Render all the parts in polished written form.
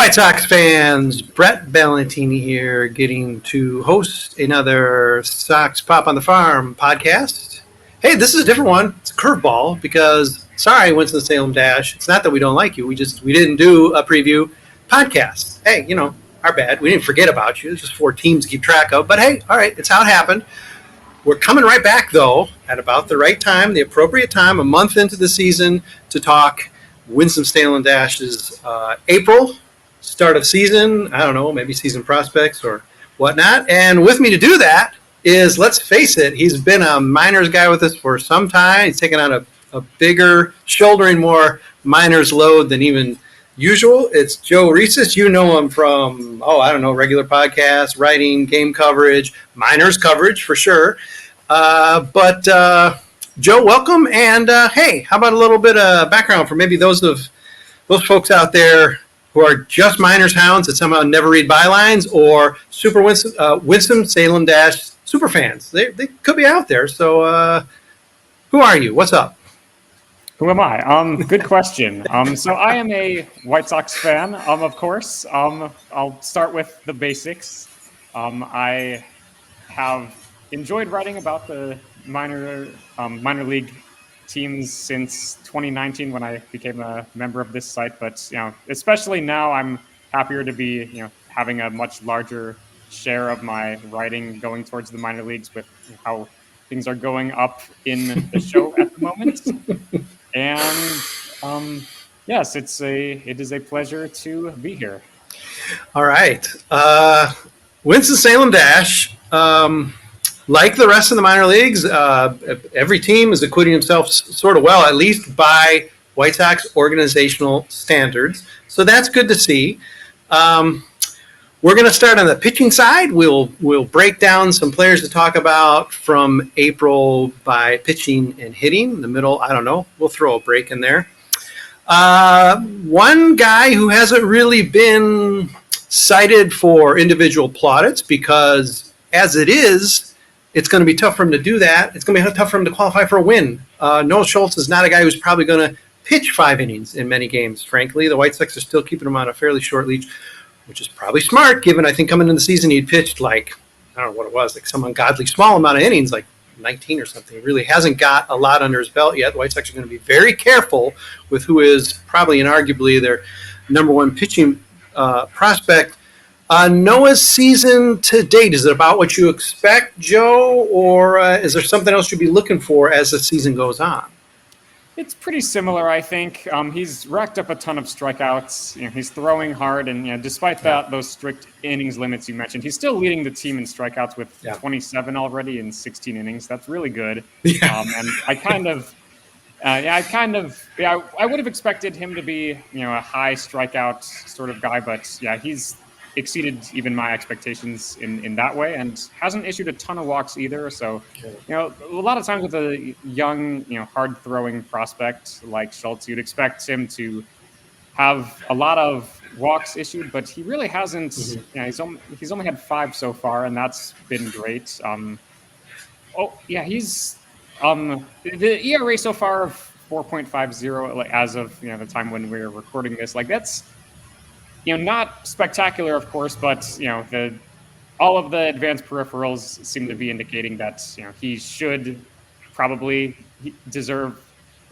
White Sox fans, Brett Ballantini here, getting to host another Sox Pop on the Farm podcast. Hey, this is a different one. It's a curveball because, sorry, Winston-Salem Dash. It's not that we don't like you. We didn't do a preview podcast. Hey, our bad. We didn't forget about you. It's just 4 teams to keep track of. But hey, all right, it's how it happened. We're coming right back, though, at about the right time, the appropriate time, a month into the season, to talk Winston-Salem Dash's April start of season, I don't know, maybe season prospects or whatnot. And with me to do that is, let's face it, he's been a minors guy with us for some time. He's taken on a bigger, shouldering more minors load than even usual. It's Joe Resis. You know him from, regular podcasts, writing, game coverage, minors coverage for sure. But Joe, welcome. And hey, how about a little bit of background for maybe those folks out there who are just minors hounds that somehow never read bylines, or super Winston-Salem Dash super fans. They could be out there. So who are you? What's up? Who am I? Good question. So I am a White Sox fan, of course. I'll start with the basics. I have enjoyed writing about the minor league teams since 2019 when I became a member of this site. But especially now, I'm happier to be having a much larger share of my writing going towards the minor leagues with how things are going up in the show at the moment. And yes, it is a pleasure to be here. All right. Winston-Salem Dash, like the rest of the minor leagues, every team is acquitting himself sort of well, at least by White Sox organizational standards. So that's good to see. We're going to start on the pitching side. We'll break down some players to talk about from April by pitching and hitting. In the middle, I don't know. We'll throw a break in there. One guy who hasn't really been cited for individual plaudits, because as it is, it's going to be tough for him to do that. It's going to be tough for him to qualify for a win. Noah Schultz is not a guy who's probably going to pitch 5 innings in many games, frankly. The White Sox are still keeping him on a fairly short leash, which is probably smart, given I think coming into the season he'd pitched I don't know what it was, some ungodly small amount of innings, like 19 or something. He really hasn't got a lot under his belt yet. The White Sox are going to be very careful with who is probably inarguably their number one pitching prospect. Noah's season to date, is it about what you expect, Joe, or is there something else you'd be looking for as the season goes on? It's pretty similar, I think. He's racked up a ton of strikeouts. He's throwing hard, and despite those strict innings limits you mentioned, he's still leading the team in strikeouts with 27 already in 16 innings. That's really good. Yeah. And I would have expected him to be, a high strikeout sort of guy, but he's exceeded even my expectations in that way, and hasn't issued a ton of walks either. So, a lot of times with a young, hard throwing prospect like Schultz, you'd expect him to have a lot of walks issued, but he really hasn't. Mm-hmm. He's only had 5 so far, and that's been great. He's the ERA so far of 4.50 as of the time when we're recording this. That's not spectacular, of course, but all of the advanced peripherals seem to be indicating that he should probably deserve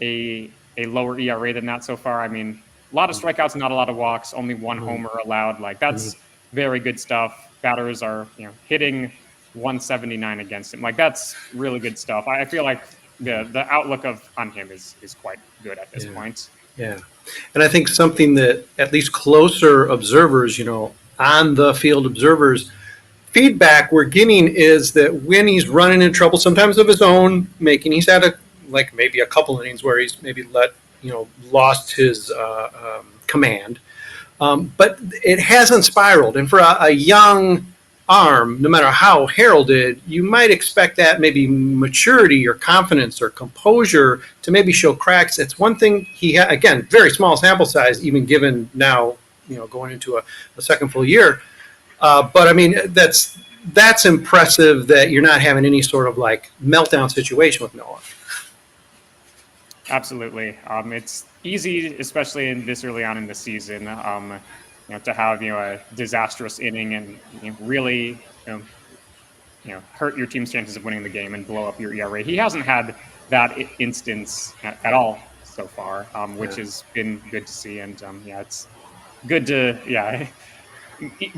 a lower ERA than that so far. I mean, a lot of strikeouts, not a lot of walks, only 1 homer allowed. That's very good stuff. Batters are hitting 179 against him. That's really good stuff. I feel like the outlook on him is quite good at this point. Yeah. And I think something that at least closer observers, on the field observers, feedback we're getting is that when he's running into trouble, sometimes of his own making, he's had maybe a couple innings where he's maybe lost his command. But it hasn't spiraled. And for a young arm, no matter how heralded, you might expect that maybe maturity or confidence or composure to maybe show cracks. It's one thing again, very small sample size, even given now, going into a second full year. But I mean, that's impressive that you're not having any sort of meltdown situation with Noah. Absolutely. It's easy, especially in this early on in the season, to have a disastrous inning and really hurt your team's chances of winning the game and blow up your ERA. He hasn't had that instance at all so far, which has been good to see. And it's good to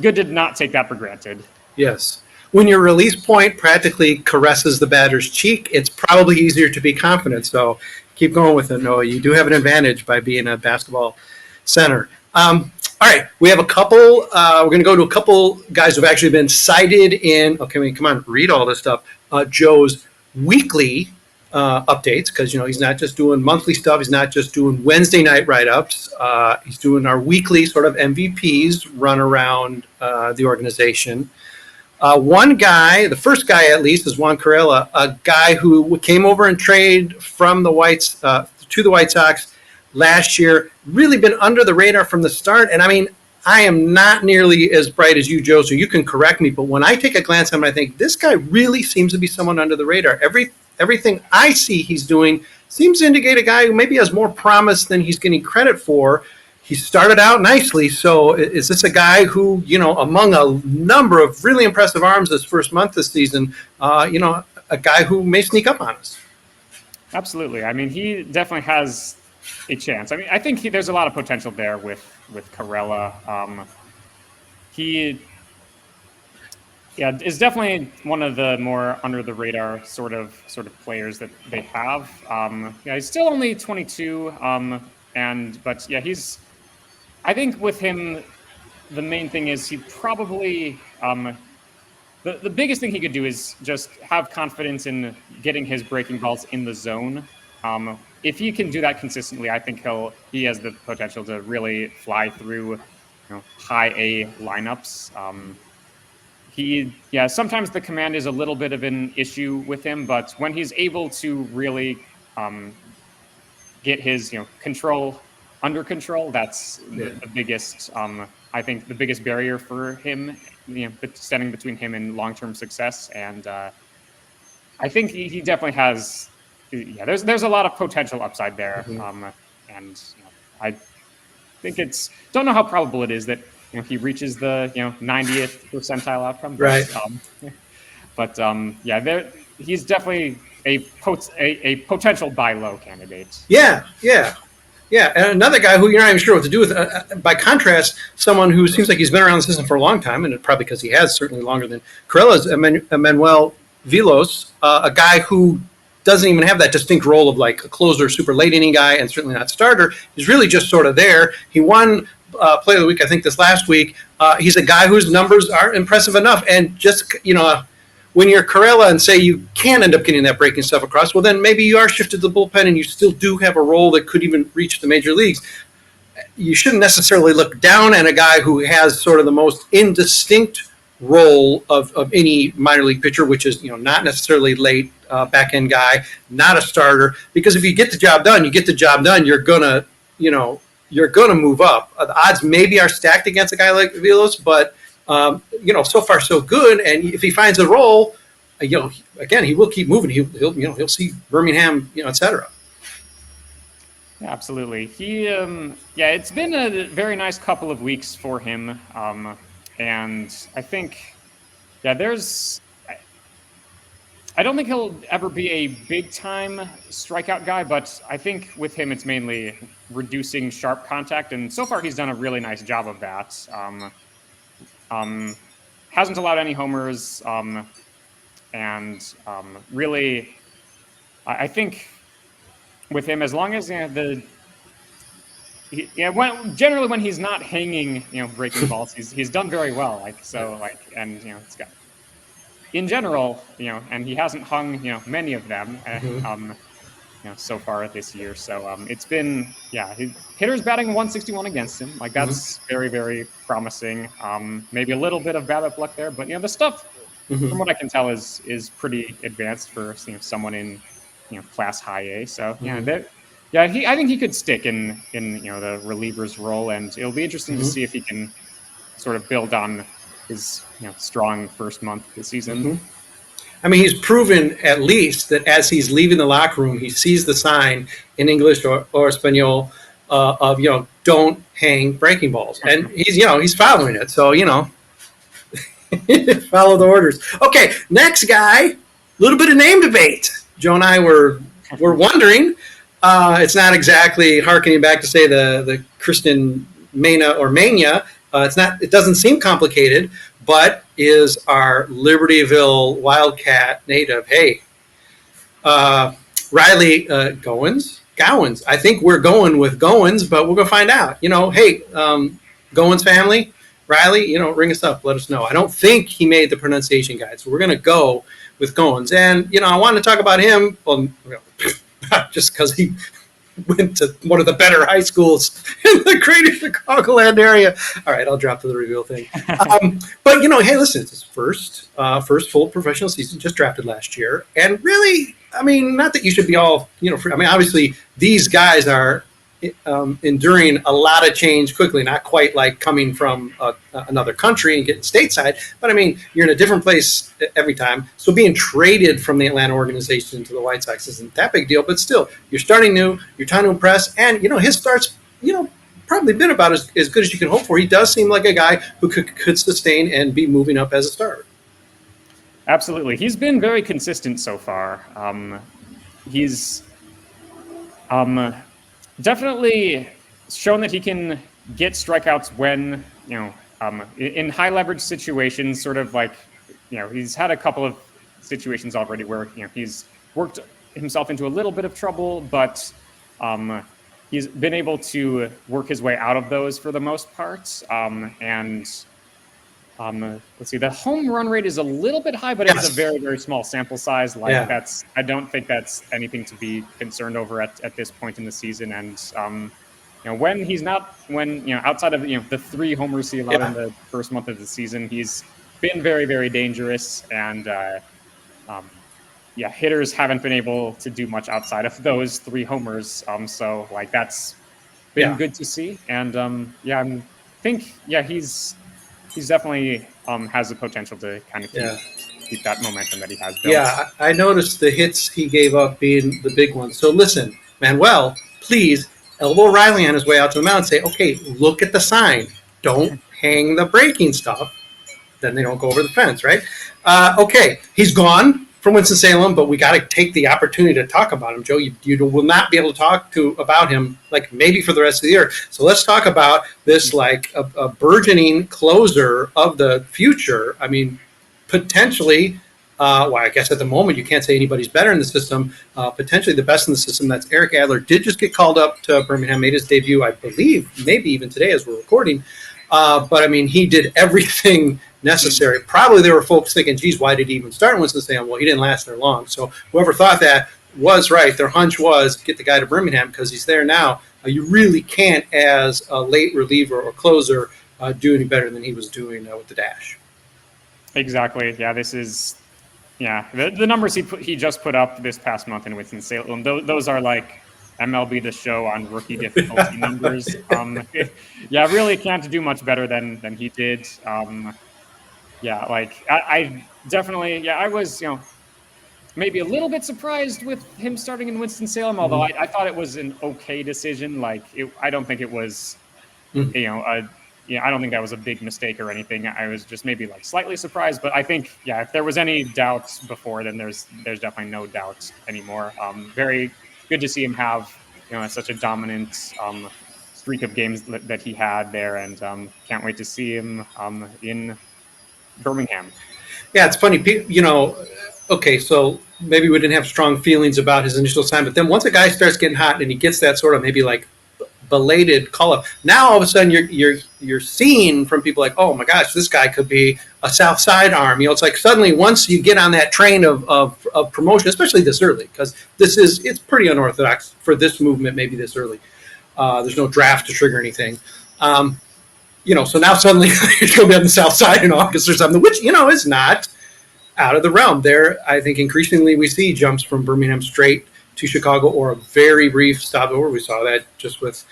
good to not take that for granted. Yes. When your release point practically caresses the batter's cheek, it's probably easier to be confident. So keep going with it, Noah. You do have an advantage by being a basketball center. All right, we have a couple. We're going to go to a couple guys who've actually been cited in. Okay, come on, read all this stuff. Joe's weekly updates, because he's not just doing monthly stuff. He's not just doing Wednesday night write-ups. He's doing our weekly sort of MVPs run around the organization. One guy, the first guy at least, is Juan Carela, a guy who came over and traded from the Whites to the White Sox last year. Really been under the radar from the start. And I mean, I am not nearly as bright as you, Joe, so you can correct me. But when I take a glance at him, I think this guy really seems to be someone under the radar. Everything I see he's doing seems to indicate a guy who maybe has more promise than he's getting credit for. He started out nicely. So is this a guy who, among a number of really impressive arms this first month this season, a guy who may sneak up on us? Absolutely. I mean, he definitely has a chance. I mean, I think there's a lot of potential there with Carela. He is definitely one of the more under the radar sort of players that they have. He's still only 22. I think with him, the main thing is he probably the biggest thing he could do is just have confidence in getting his breaking balls in the zone. If he can do that consistently, I think he has the potential to really fly through high A lineups. Sometimes the command is a little bit of an issue with him, but when he's able to really get his control under control, that's the biggest. I think the biggest barrier for him, standing between him and long-term success. And I think he definitely has. There's a lot of potential upside there, and I think don't know how probable it is that he reaches the 90th percentile outcome, right? He's definitely a potential buy low candidate. Yeah, and another guy who you're not even sure what to do with. By contrast, someone who seems like he's been around the system for a long time, and probably because he has, certainly longer than Carela, is Manuel Veloz, a guy who doesn't even have that distinct role of like a closer, super late inning guy, and certainly not starter. He's really just sort of there. He won Player of the Week, I think, this last week. He's a guy whose numbers are impressive enough, and just when you're Carela and say you can end up getting that breaking stuff across, well, then maybe you are shifted to the bullpen and you still do have a role that could even reach the major leagues. You shouldn't necessarily look down at a guy who has sort of the most indistinct role of any minor league pitcher, which is not necessarily late back end guy, not a starter. Because if you get the job done, You're gonna move up. The odds maybe are stacked against a guy like Veloz, but so far so good. And if he finds a role, again, he will keep moving. He'll see Birmingham, etc. Yeah, absolutely. He, it's been a very nice couple of weeks for him. And I think, I don't think he'll ever be a big time strikeout guy, but I think with him, it's mainly reducing sharp contact. And so far he's done a really nice job of that. Hasn't allowed any homers, really, I think with him, as long as generally when he's not hanging, breaking balls, he's done very well. It's got in general, and he hasn't hung, many of them, so far this year. So it's been, hitters batting 161 against him. Like that's very, very promising. Maybe a little bit of bad luck there, but the stuff from what I can tell is pretty advanced for someone in class high A. So I think he could stick in the reliever's role, and it'll be interesting to see if he can sort of build on his strong first month this season. I mean, he's proven at least that as he's leaving the locker room, he sees the sign in English or Espanol of, don't hang breaking balls. And he's following it. So, follow the orders. Okay, next guy, a little bit of name debate. Joe and I were wondering. It's not exactly harkening back to, say, the Christian Mania or Mania. It doesn't seem complicated, but is our Libertyville Wildcat native. Hey, Riley Gowens. I think we're going with Gowens, but we're going to find out. Hey, Gowens family, Riley, ring us up. Let us know. I don't think he made the pronunciation guide, so we're going to go with Gowens. And, I want to talk about him, well, not just because he went to one of the better high schools in the greater Chicagoland area. All right, I'll drop the reveal thing. But, hey, listen, it's his first full professional season, just drafted last year. And really, not that you should be all, obviously these guys are enduring a lot of change quickly, not quite like coming from another country and getting stateside, but you're in a different place every time. So being traded from the Atlanta organization to the White Sox isn't that big a deal, but still, you're starting new, you're trying to impress, and his start's probably been about as good as you can hope for. He does seem like a guy who could sustain and be moving up as a starter. Absolutely, he's been very consistent so far. He's definitely shown that he can get strikeouts when, in high leverage situations, sort of like, he's had a couple of situations already where, he's worked himself into a little bit of trouble, but he's been able to work his way out of those for the most part. Let's see, the home run rate is a little bit high, but it's a very, very small sample size. I don't think that's anything to be concerned over at this point in the season. And, when he's not, outside of, the 3 homers he allowed in the first month of the season, he's been very, very dangerous. And, hitters haven't been able to do much outside of those 3 homers. So that's been good to see. And, I think, he's definitely has the potential to kind of keep that momentum that he has built. Yeah, I noticed the hits he gave up being the big ones. So listen, Manuel, please elbow Riley on his way out to the mound and say, okay, look at the sign. Don't hang the breaking stuff. Then they don't go over the fence, right? Okay, he's gone from Winston-Salem, but we got to take the opportunity to talk about him, Joe. You will not be able to talk about him maybe for the rest of the year. So let's talk about this a burgeoning closer of the future. Potentially, I guess at the moment you can't say anybody's better in the system. Potentially the best in the system. That's Eric Adler. Did just get called up to Birmingham, made his debut, I believe, maybe even today as we're recording. But he did everything necessary. Probably there were folks thinking, geez, why did he even start in Winston-Salem? Well, he didn't last there long. So whoever thought that was right. Their hunch was get the guy to Birmingham because he's there now. You really can't, as a late reliever or closer, do any better than he was doing with the Dash. Exactly. Yeah, this is the numbers he just put up this past month in Winston-Salem. Those are like MLB The Show on rookie difficulty numbers. Really can't do much better than he did. I definitely, I was, maybe a little bit surprised with him starting in Winston-Salem, although I thought it was an okay decision. I don't think it was, I don't think that was a big mistake or anything. I was just maybe slightly surprised, but I think, if there was any doubts before, then there's definitely no doubt anymore. Very good to see him have, such a dominant streak of games that he had there, and can't wait to see him in Birmingham. Yeah, it's funny, okay, so maybe we didn't have strong feelings about his initial sign, but then once a guy starts getting hot and he gets that sort of maybe belated call-up, now all of a sudden you're seeing from people oh my gosh, this guy could be a South Side arm. It's suddenly once you get on that train of promotion, especially this early, because it's pretty unorthodox for this movement maybe this early. There's no draft to trigger anything. So now suddenly you're going to be on the South Side in August or something, which, is not out of the realm. There, I think increasingly we see jumps from Birmingham straight to Chicago or a very brief stopover. We saw that just with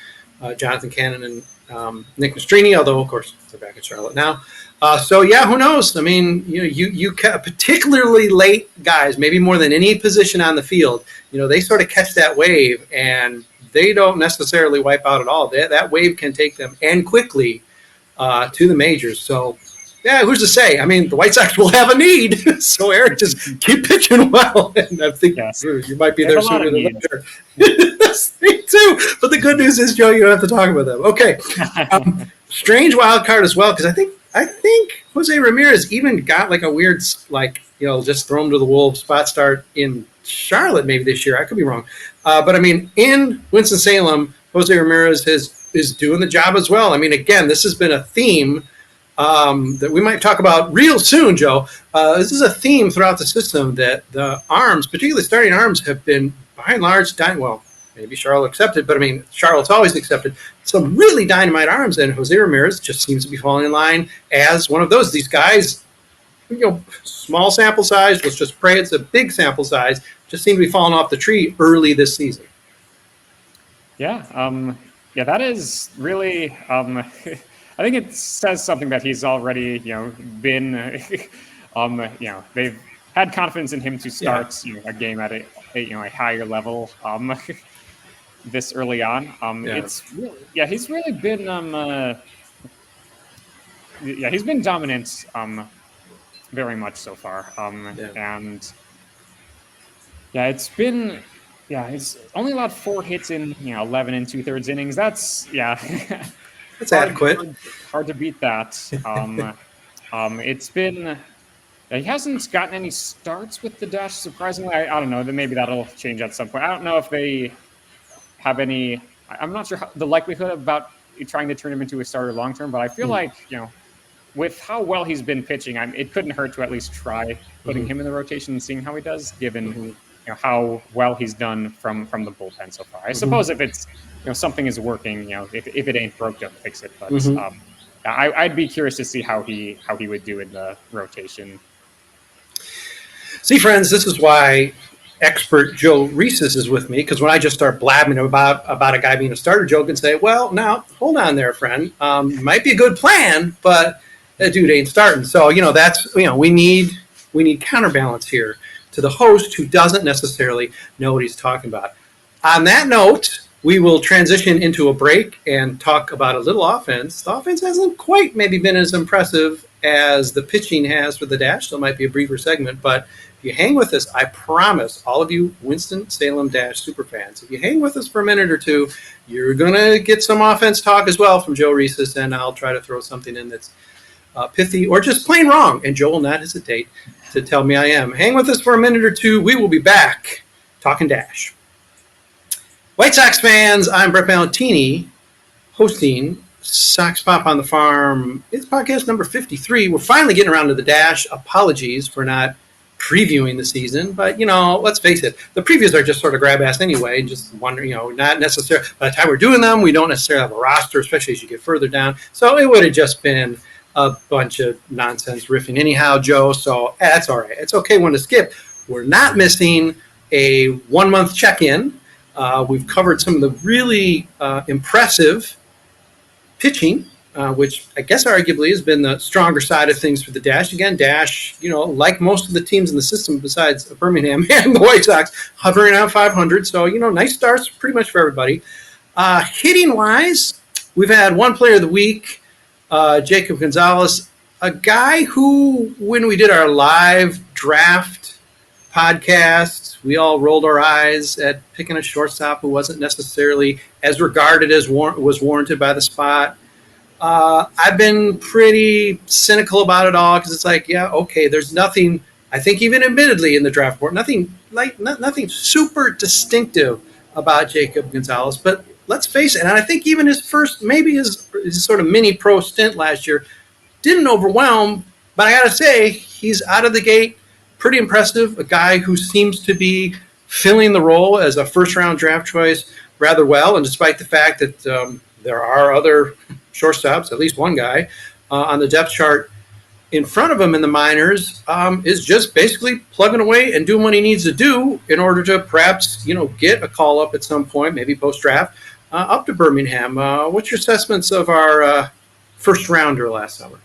Jonathan Cannon and Nick Mastrini, although, of course, they're back in Charlotte now. Who knows? You particularly late guys, maybe more than any position on the field, they sort of catch that wave and they don't necessarily wipe out at all. That wave can take them and quickly to the majors. So, yeah, who's to say? I mean, the White Sox will have a need. So, Eric, just keep pitching well. And I think you might be there sooner than later. Me too. But the good news is, Joe, you don't have to talk about them. Okay. Strange wild card as well, because I think José Ramírez even got like a weird, just thrown to the wolves spot start in Charlotte maybe this year. I could be wrong. But I mean, in Winston-Salem, José Ramírez is doing the job as well. I mean, again, this has been a theme that we might talk about real soon, Joe. This is a theme throughout the system that the arms, particularly starting arms, have been by and large maybe Charlotte accepted, but I mean, Charlotte's always accepted some really dynamite arms, and José Ramírez just seems to be falling in line as one of those. These guys, small sample size, let's just pray it's a big sample size, just seem to be falling off the tree early this season. Yeah, that is really, I think it says something that he's already, been, they've had confidence in him to start a game at a higher level this early on. It's really, he's really been he's been dominant very much so far. And it's been he's only allowed 4 hits in 11 2/3 innings. That's that's adequate. Hard to beat that. It's been he hasn't gotten any starts with the Dash, surprisingly. I don't know. Maybe that'll change at some point. I don't know if they have any. I'm not sure the likelihood about trying to turn him into a starter long term, but I feel like with how well he's been pitching, it couldn't hurt to at least try putting him in the rotation and seeing how he does, given how well he's done from the bullpen so far. I suppose if it's something is working, if it ain't broke, don't fix it. But I'd be curious to see how he would do in the rotation. See, friends, this is why expert Joe Resis is with me, because when I just start blabbing about a guy being a starter, Joe can say, well, now, hold on there, friend. Might be a good plan, but that dude ain't starting. So, that's, we need counterbalance here to the host who doesn't necessarily know what he's talking about. On that note, we will transition into a break and talk about a little offense. The offense hasn't quite maybe been as impressive as the pitching has for the Dash, so it might be a briefer segment, but if you hang with us, I promise all of you Winston-Salem Dash superfans, if you hang with us for a minute or two, you're going to get some offense talk as well from Joe Resis, and I'll try to throw something in that's pithy or just plain wrong, and Joe will not hesitate to tell me I am. Hang with us for a minute or two. We will be back talking Dash. White Sox fans, I'm Brett Ballantini, hosting Sox Pop on the Farm. It's podcast number 53. We're finally getting around to the Dash. Apologies for not previewing the season, but let's face it, the previews are just sort of grab ass anyway. Just wondering, not necessarily by the time we're doing them, we don't necessarily have a roster, especially as you get further down. So it would have just been a bunch of nonsense riffing anyhow, Joe. So that's all right. It's okay one to skip. We're not missing a 1 month check-in. We've covered some of the really impressive pitching, which I guess arguably has been the stronger side of things for the Dash. Again, Dash, like most of the teams in the system besides Birmingham and the White Sox, hovering around 500. So, nice starts pretty much for everybody. Hitting-wise, we've had one player of the week, Jacob Gonzalez, a guy who, when we did our live draft podcast, we all rolled our eyes at picking a shortstop who wasn't necessarily as regarded as was warranted by the spot. I've been pretty cynical about it all because it's like, there's nothing, I think even admittedly in the draft board, nothing super distinctive about Jacob Gonzalez. But let's face it, and I think even his first, maybe his sort of mini pro stint last year didn't overwhelm, but I got to say, he's out of the gate pretty impressive, a guy who seems to be filling the role as a first-round draft choice rather well, and despite the fact that there are other shortstops, at least one guy, on the depth chart in front of him in the minors, is just basically plugging away and doing what he needs to do in order to perhaps, get a call up at some point, maybe post-draft, up to Birmingham. What's your assessments of our first-rounder last summer?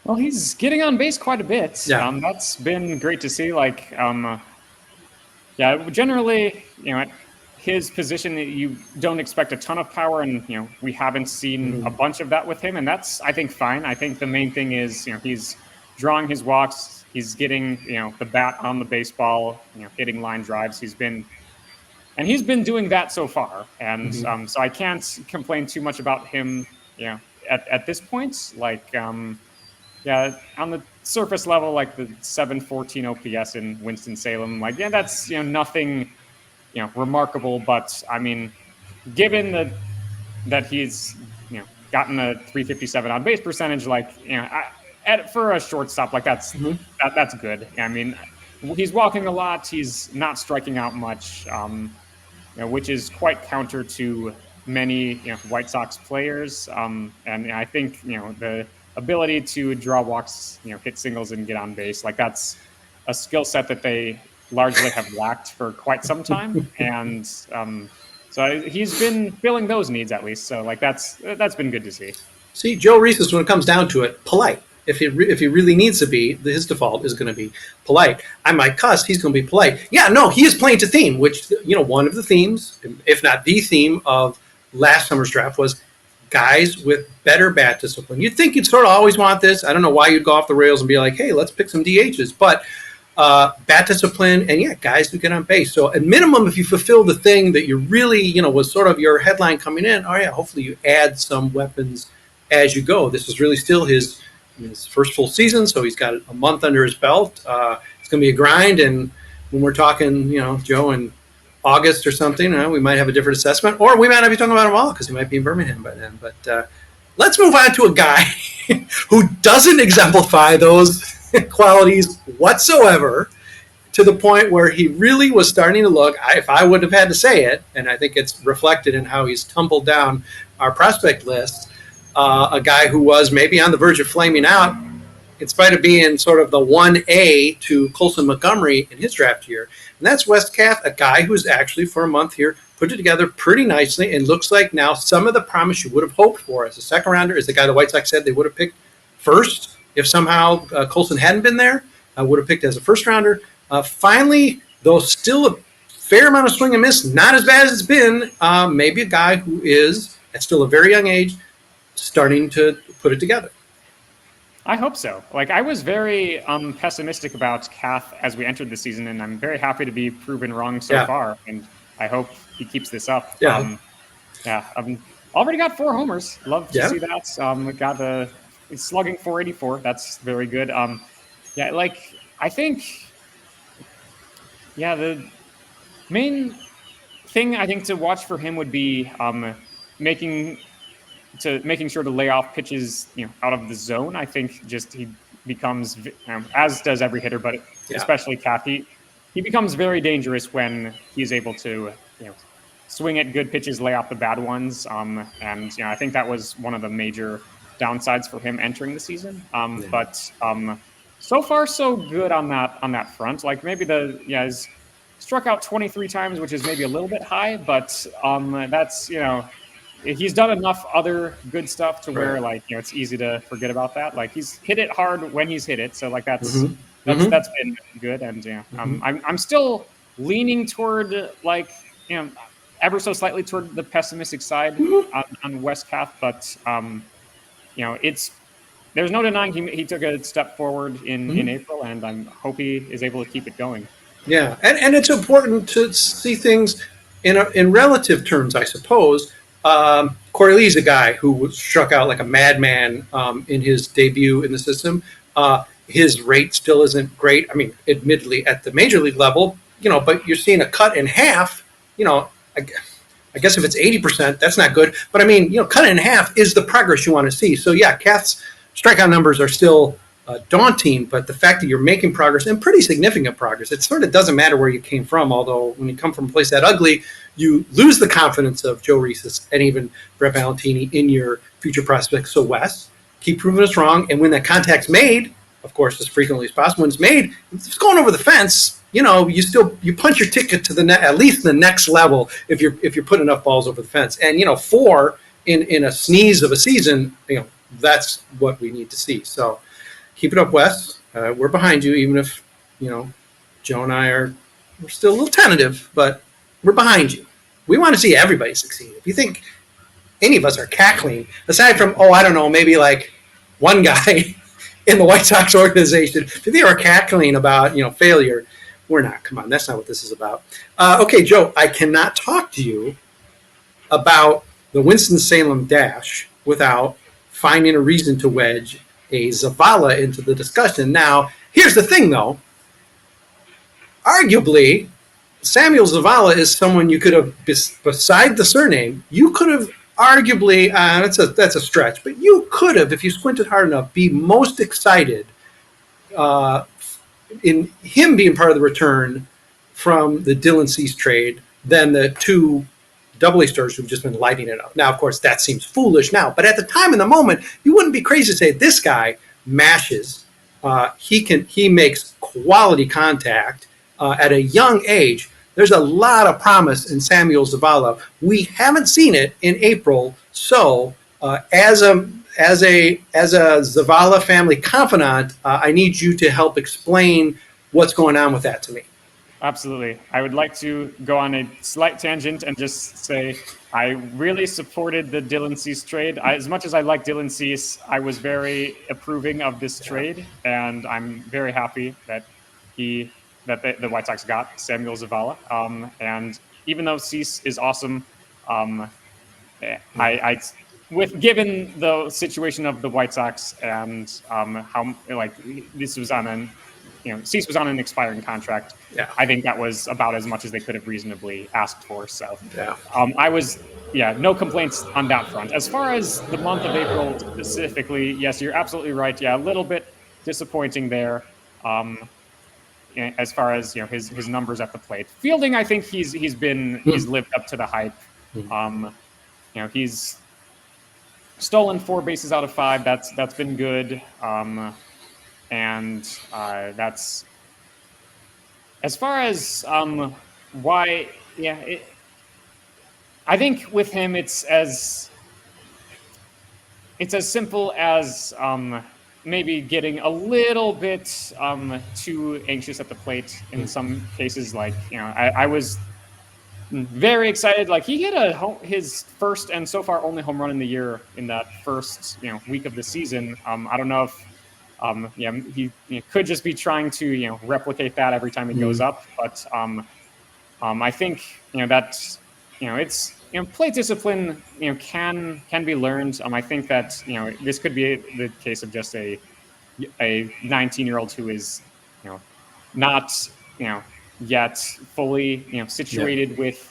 Well, he's getting on base quite a bit. Yeah. That's been great to see. Generally, his position that you don't expect a ton of power, and we haven't seen a bunch of that with him, and that's, I think, fine. I think the main thing is he's drawing his walks, he's getting the bat on the baseball, hitting line drives. He's been doing that so far, and so I can't complain too much about him. At this point, like on the surface level, like the 714 OPS in Winston-Salem, like that's nothing remarkable, but I mean, given that he's gotten a 357 on base percentage, like for a shortstop, like that's good. I mean, he's walking a lot, he's not striking out much, which is quite counter to many White Sox players, and I think the ability to draw walks, hit singles and get on base, like that's a skill set that they largely have lacked for quite some time, and so he's been filling those needs at least. So like that's been good to see. See, Joe Resis, when it comes down to it, polite. If he really needs to be, his default is going to be polite. I might cuss, he's going to be polite. Yeah, no, he is playing to theme, which one of the themes, if not the theme of last summer's draft, was guys with better bat discipline. You'd think you'd sort of always want this. I don't know why you'd go off the rails and be like, hey, let's pick some DHs, but bat discipline, and guys who get on base. So at minimum, if you fulfill the thing that you really, was sort of your headline coming in, hopefully you add some weapons as you go. This is really still his first full season, so he's got a month under his belt. It's going to be a grind, and when we're talking, Joe, in August or something, we might have a different assessment, or we might not be talking about him all because he might be in Birmingham by then. But let's move on to a guy who doesn't exemplify those qualities whatsoever, to the point where he really was starting to look, if I would have had to say it, and I think it's reflected in how he's tumbled down our prospect list, a guy who was maybe on the verge of flaming out, in spite of being sort of the 1A to Colson Montgomery in his draft year. And that's Wes Kath, a guy who's actually, for a month here, put it together pretty nicely and looks like now some of the promise you would have hoped for as a second rounder, is the guy the White Sox said they would have picked first if somehow Colson hadn't been there, would have picked as a first rounder. Finally, though still a fair amount of swing and miss, not as bad as it's been, maybe a guy who is, at still a very young age, starting to put it together. I hope so. Like, I was very pessimistic about Kath as we entered the season, and I'm very happy to be proven wrong so far, and I hope he keeps this up. Already got 4 homers. Love to see that. He's slugging 484. That's very good. I think, the main thing I think to watch for him would be making sure to lay off pitches, out of the zone. I think just he becomes, as does every hitter, but especially Kath, he becomes very dangerous when he's able to, swing at good pitches, lay off the bad ones. And I think that was one of the major downsides for him entering the season. But so far so good on that front. Like maybe he's struck out 23 times, which is maybe a little bit high, but that's he's done enough other good stuff to where it's easy to forget about that. Like he's hit it hard when he's hit it, so like that's been good. And I'm still leaning toward ever so slightly toward the pessimistic side on Wes Kath, but there's no denying he took a step forward in April, and I hope he is able to keep it going. Yeah, and it's important to see things in relative terms, I suppose. Carela is a guy who struck out like a madman in his debut in the system. His rate still isn't great. I mean, admittedly, at the major league level, but you're seeing a cut in half. I guess if it's 80%, that's not good. But I mean, cut in half is the progress you want to see. So yeah, Kath's strikeout numbers are still daunting, but the fact that you're making progress, and pretty significant progress, it sort of doesn't matter where you came from. Although when you come from a place that ugly, you lose the confidence of Joe Resis and even Brett Valentini in your future prospects. So Wes, keep proving us wrong. And when that contact's made, of course, as frequently as possible, when it's made, if it's going over the fence, you punch your ticket to at least the next level if you're putting enough balls over the fence. And 4 in a sneeze of a season, that's what we need to see. So keep it up, Wes. We're behind you, even if Joe and I we're still a little tentative, but we're behind you. We want to see everybody succeed. If you think any of us are cackling, aside from, I don't know, maybe like one guy in the White Sox organization, if they are cackling about, failure, we're not. Come on, that's not what this is about. Okay, Joe, I cannot talk to you about the Winston-Salem Dash without finding a reason to wedge a Zavala into the discussion. Now, here's the thing, though. Arguably, Samuel Zavala is someone you could have, beside the surname, you could have arguably, that's a stretch, but you could have, if you squinted hard enough, be most excited in him being part of the return from the Dylan Cease trade than the two AA stars who've just been lighting it up. Now, of course, that seems foolish now, but at the time in the moment, you wouldn't be crazy to say this guy mashes. He makes quality contact at a young age. There's a lot of promise in Samuel Zavala. We haven't seen it in April, so as a Zavala family confidant, I need you to help explain what's going on with that to me. Absolutely. I would like to go on a slight tangent and just say I really supported the Dylan Cease trade. As much as I like Dylan Cease, I was very approving of this trade, and I'm very happy that the White Sox got Samuel Zavala. And even though Cease is awesome, given the situation of the White Sox and how this was on an Cease was on an expiring contract. Yeah. I think that was about as much as they could have reasonably asked for. So yeah. No complaints on that front. As far as the month of April specifically, yes, you're absolutely right. Yeah, a little bit disappointing there. As far as his numbers at the plate, fielding, I think he's lived up to the hype. He's stolen 4 bases out of 5. That's been good. And that's as far as why. Yeah, I think with him it's as simple as maybe getting a little bit too anxious at the plate in some cases. Like I was very excited. Like he hit his first and so far only home run in the year in that first week of the season. I don't know if. He could just be trying to replicate that every time he goes up, but I think that it's plate discipline can be learned. I think that this could be the case of just a 19-year-old who is not yet fully situated with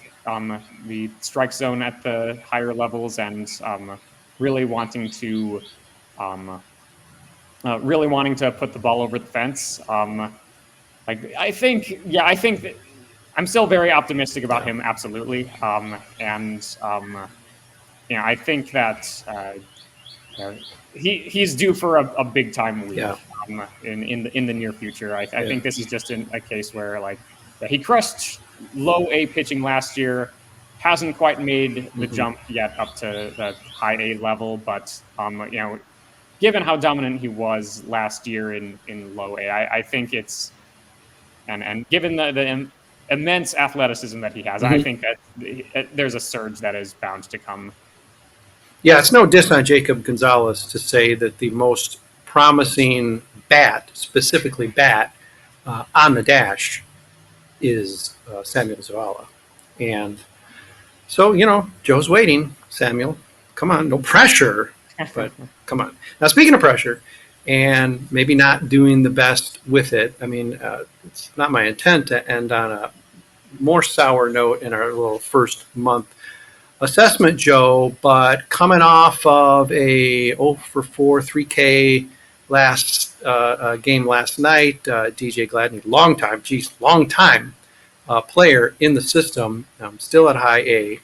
the strike zone at the higher levels and really wanting to put the ball over the fence. I think that I'm still very optimistic about him. Absolutely. I think that he's due for a big time leap in the near future. I think this is just a case where he crushed low A pitching last year, hasn't quite made the jump yet up to the high A level, but given how dominant he was last year in low A, I think it's and given the immense athleticism that he has, I think that there's a surge that is bound to come. Yeah, it's no diss on Jacob Gonzalez to say that the most promising specifically bat on the dash is Samuel Zavala. And so, Joe's waiting, Samuel. Come on, no pressure. But come on. Now, speaking of pressure and maybe not doing the best with it, I mean, it's not my intent to end on a more sour note in our little first month assessment, Joe, but coming off of a 0-for-4 3K game last night, DJ Gladney, long time player in the system, still at high A.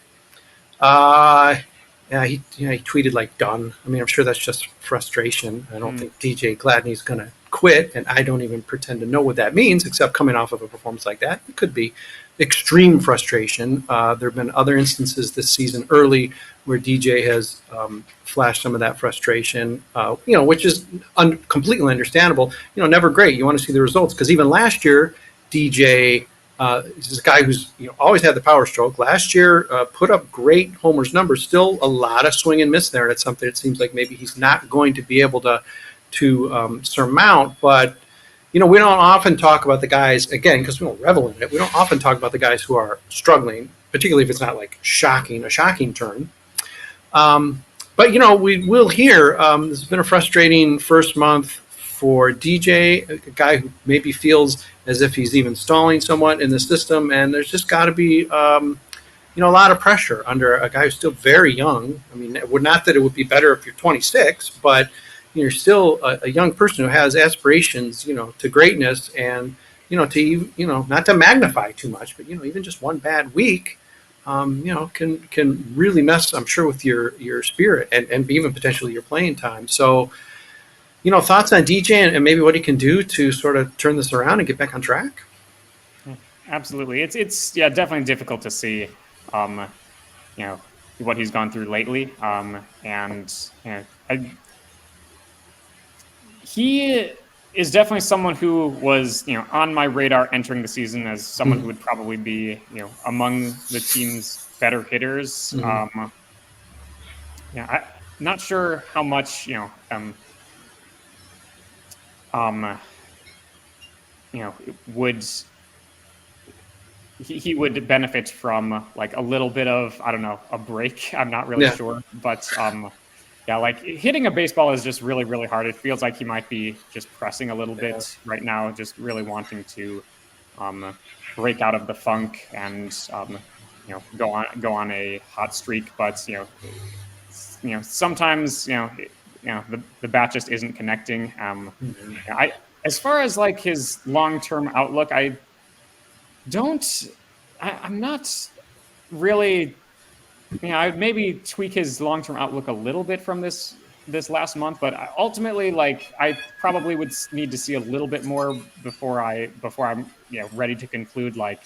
Yeah, he tweeted like done. I mean, I'm sure that's just frustration. I don't think DJ Gladney's going to quit, and I don't even pretend to know what that means, except coming off of a performance like that. It could be extreme frustration. There have been other instances this season early where DJ has flashed some of that frustration, which is completely understandable. Never great. You want to see the results because even last year, DJ This is a guy who's always had the power stroke. Last year, put up great homers numbers. Still a lot of swing and miss there, and it's something it seems like maybe he's not going to be able to surmount. But we don't often talk about the guys, again, because we don't revel in it. We don't often talk about the guys who are struggling, particularly if it's not like a shocking turn. But we will hear. This has been a frustrating first month for DJ, a guy who maybe feels as if he's even stalling somewhat in the system, and there's just got to be a lot of pressure under a guy who's still very young. I mean, not that it would be better if you're 26, but you're still a young person who has aspirations, to greatness, and to not to magnify too much, but even just one bad week, can really mess, I'm sure, with your spirit and even potentially your playing time. So. Thoughts on DJ and maybe what he can do to sort of turn this around and get back on track? Absolutely. It's definitely difficult to see, what he's gone through lately. He is definitely someone who was, on my radar entering the season as someone who would probably be, among the team's better hitters. I'm not sure how much, he would benefit from like a little bit of, I don't know, a break. I'm not really sure, but like hitting a baseball is just really, really hard. It feels like he might be just pressing a little bit right now, just really wanting to break out of the funk and go on a hot streak. But sometimes the bat just isn't connecting. As far as like his long-term outlook, I'm not really, I'd maybe tweak his long-term outlook a little bit from this last month, but ultimately, like, I probably would need to see a little bit more before I'm ready to conclude, like,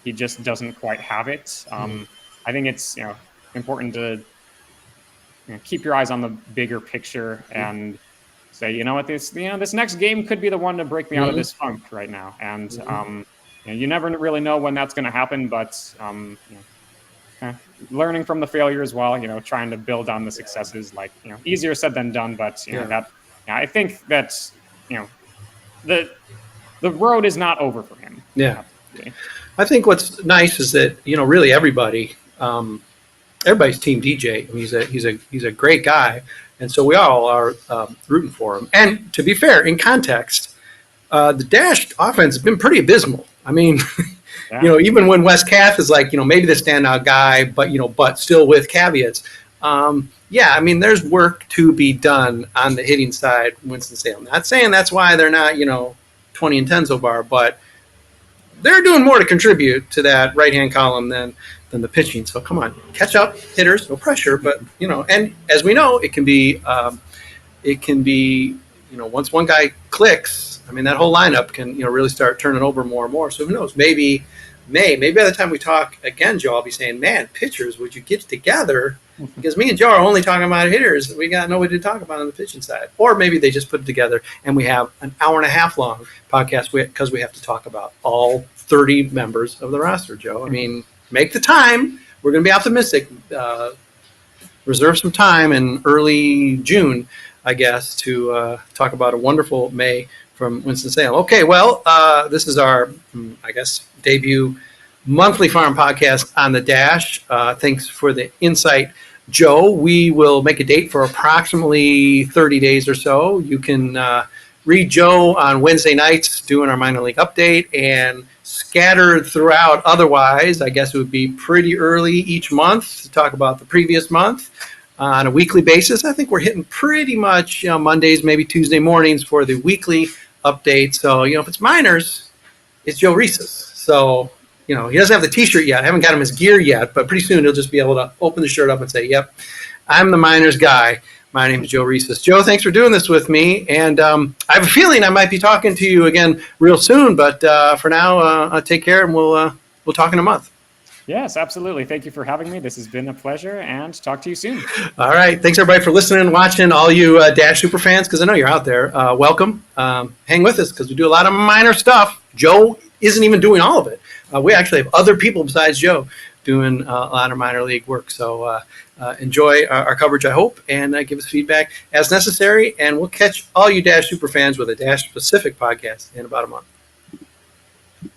he just doesn't quite have it. I think it's, important to keep your eyes on the bigger picture and say, this next game could be the one to break me out of this funk right now. And you never really know when that's going to happen, but learning from the failures while trying to build on the successes, like easier said than done. But I think that the road is not over for him. Yeah, I think what's nice is that really everybody's team DJ. I mean, he's a great guy, and so we all are rooting for him. And to be fair, in context, the Dash offense has been pretty abysmal. I mean, even when Wes Kath is like, maybe the standout guy, but still with caveats. I mean, there's work to be done on the hitting side, Winston-Salem. Not saying that's why they're not, 20-10 so far, but they're doing more to contribute to that right-hand column than the pitching. So come on, catch up, hitters, no pressure. But and as we know, it can be once one guy clicks, I mean, that whole lineup can really start turning over more and more. So who knows? Maybe by the time we talk again, Joe, I'll be saying, man, pitchers, would you get together? Because me and Joe are only talking about hitters. We got nobody to talk about on the pitching side. Or maybe they just put it together and we have an hour and a half long podcast because we have to talk about all 30 members of the roster, Joe. I mean, make the time. We're going to be optimistic. Reserve some time in early June, I guess, to talk about a wonderful May from Winston-Salem. Okay, well, this is our, I guess, debut monthly farm podcast on the Dash. Thanks for the insight, Joe. We will make a date for approximately 30 days or so. You can read Joe on Wednesday nights doing our minor league update, and scattered throughout otherwise, I guess it would be pretty early each month to talk about the previous month on a weekly basis. I think we're hitting pretty much Mondays, maybe Tuesday mornings for the weekly update. So, if it's minors, it's Joe Resis. So, he doesn't have the T-shirt yet. I haven't got him his gear yet, but pretty soon he'll just be able to open the shirt up and say, yep, I'm the minors guy. My name is Joe Resis. Joe, thanks for doing this with me. And I have a feeling I might be talking to you again real soon. But for now, take care, and we'll talk in a month. Yes, absolutely. Thank you for having me. This has been a pleasure, and talk to you soon. All right. Thanks, everybody, for listening and watching. All you Dash super fans, because I know you're out there. Welcome. Hang with us because we do a lot of minor stuff. Joe isn't even doing all of it. We actually have other people besides Joe doing a lot of minor league work. So enjoy our coverage, I hope, and give us feedback as necessary. And we'll catch all you Dash super fans with a Dash specific podcast in about a month.